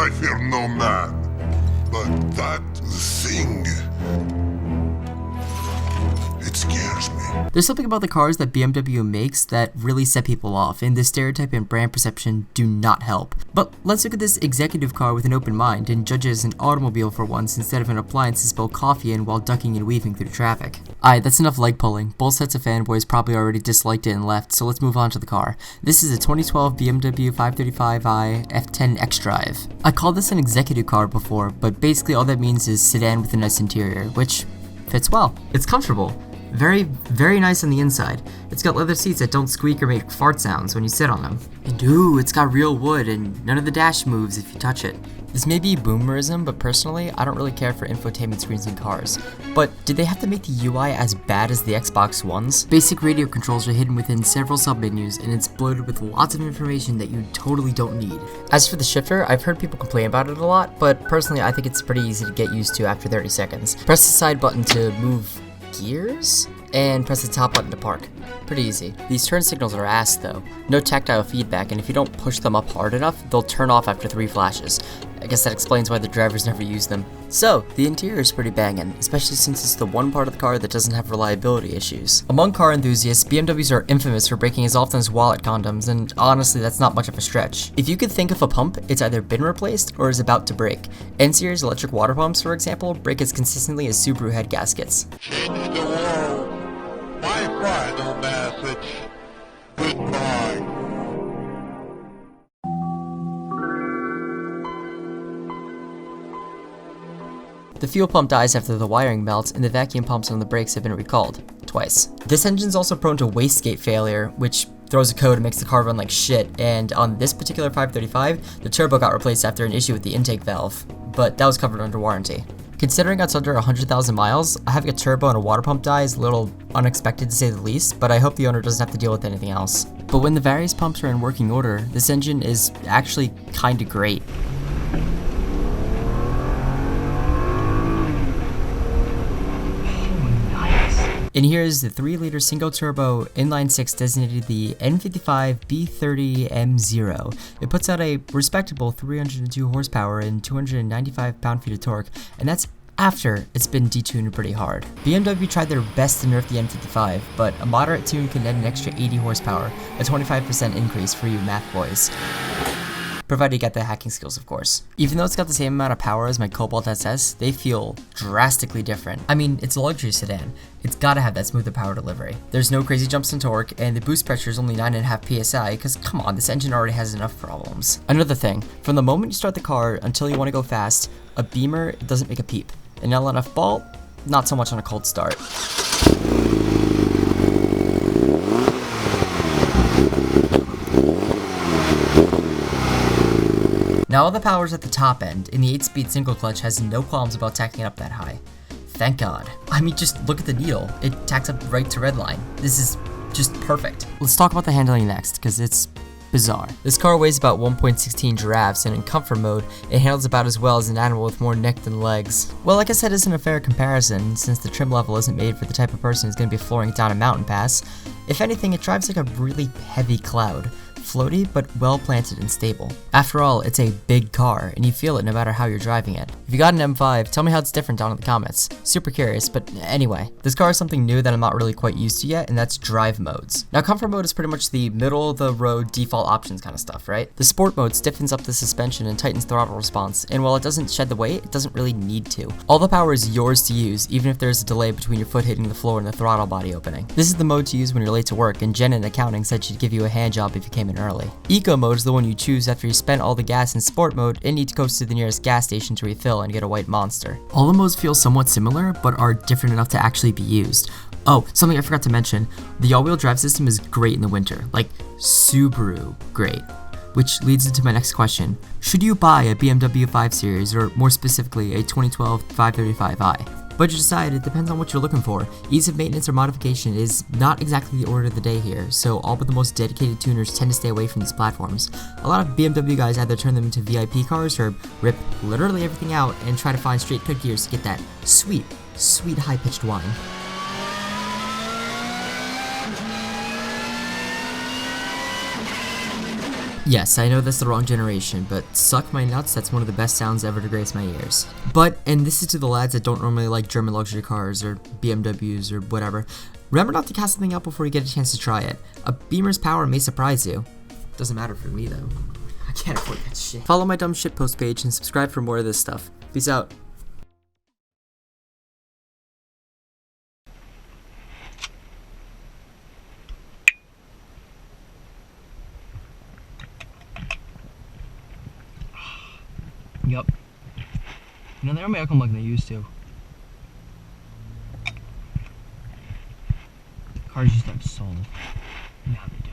I fear no man, but that thing, it scares me. There's something about the cars that BMW makes that really set people off, and the stereotype and brand perception do not help. But let's look at this executive car with an open mind and judge it as an automobile for once instead of an appliance to spill coffee in while ducking and weaving through traffic. Alright, that's enough leg pulling. Both sets of fanboys probably already disliked it and left, so let's move on to the car. This is a 2012 BMW 535i F10 X-Drive. I called this an executive car before, but basically all that means is sedan with a nice interior, which fits well. It's comfortable. Very, very nice on the inside. It's got leather seats that don't squeak or make fart sounds when you sit on them. And ooh, it's got real wood and none of the dash moves if you touch it. This may be boomerism, but personally, I don't really care for infotainment screens in cars. But did they have to make the UI as bad as the Xbox One's? Basic radio controls are hidden within several submenus, and it's bloated with lots of information that you totally don't need. As for the shifter, I've heard people complain about it a lot, but personally I think it's pretty easy to get used to after 30 seconds. Press the side button to move gears, and press the top button to park. Pretty easy. These turn signals are ass though. No tactile feedback, and if you don't push them up hard enough, they'll turn off after 3 flashes. I guess that explains why the drivers never use them. So, the interior is pretty banging, especially since it's the one part of the car that doesn't have reliability issues. Among car enthusiasts, BMWs are infamous for breaking as often as wallet condoms, and honestly that's not much of a stretch. If you could think of a pump, it's either been replaced or is about to break. N-series electric water pumps, for example, break as consistently as Subaru head gaskets. Change the world. My final message. Goodbye. The fuel pump dies after the wiring melts, and the vacuum pumps on the brakes have been recalled. Twice. This engine's also prone to wastegate failure, which throws a code and makes the car run like shit, and on this particular 535, the turbo got replaced after an issue with the intake valve, but that was covered under warranty. Considering it's under 100,000 miles, having a turbo and a water pump die is a little unexpected to say the least, but I hope the owner doesn't have to deal with anything else. But when the various pumps are in working order, this engine is actually kinda great. And here's the 3-liter single-turbo inline-6 designated the N55-B30M0. It puts out a respectable 302 horsepower and 295 pound-feet of torque, and that's after it's been detuned pretty hard. BMW tried their best to nerf the N55, but a moderate tune can add an extra 80 horsepower, a 25% increase for you math boys. Provided you get the hacking skills, of course. Even though it's got the same amount of power as my Cobalt SS, they feel drastically different. I mean, it's a luxury sedan. It's gotta have that smoother power delivery. There's no crazy jumps in torque, and the boost pressure is only 9.5 psi, cause come on, this engine already has enough problems. Another thing, from the moment you start the car until you want to go fast, a Beamer doesn't make a peep. An LNF Ball, not so much on a cold start. Now all the power's at the top end, and the 8-speed single clutch has no qualms about tacking it up that high. Thank God. I mean, just look at the needle. It tacks up right to redline. This is just perfect. Let's talk about the handling next, because it's bizarre. This car weighs about 1.16 giraffes, and in comfort mode, it handles about as well as an animal with more neck than legs. Well, like I said, isn't a fair comparison, since the trim level isn't made for the type of person who's going to be flooring it down a mountain pass. If anything, it drives like a really heavy cloud. Floaty, but well planted and stable. After all, it's a big car, and you feel it no matter how you're driving it. If you got an M5, tell me how it's different down in the comments. Super curious, but anyway. This car is something new that I'm not really quite used to yet, and that's drive modes. Now, comfort mode is pretty much the middle-of-the-road default options kind of stuff, right? The sport mode stiffens up the suspension and tightens throttle response, and while it doesn't shed the weight, it doesn't really need to. All the power is yours to use, even if there's a delay between your foot hitting the floor and the throttle body opening. This is the mode to use when you're late to work, and Jen in accounting said she'd give you a hand job if you came in early. Eco mode is the one you choose after you spent all the gas in sport mode and need to coast to the nearest gas station to refill and get a white monster. All the modes feel somewhat similar, but are different enough to actually be used. Oh, something I forgot to mention, the all-wheel drive system is great in the winter, like Subaru great. Which leads into my next question. Should you buy a BMW 5 Series, or more specifically a 2012 535i? Budget aside, it depends on what you're looking for. Ease of maintenance or modification is not exactly the order of the day here, so all but the most dedicated tuners tend to stay away from these platforms. A lot of BMW guys either turn them into VIP cars or rip literally everything out and try to find straight cut gears to get that sweet, sweet high-pitched whine. Yes, I know that's the wrong generation, but suck my nuts, that's one of the best sounds ever to grace my ears. But, and this is to the lads that don't normally like German luxury cars or BMWs or whatever, remember not to cast something out before you get a chance to try it. A Beamer's power may surprise you. Doesn't matter for me though. I can't afford that shit. Follow my dumb shitpost page and subscribe for more of this stuff. Peace out. Yup. You know, they don't make them like they used to. Cars used to have soul. Now they do.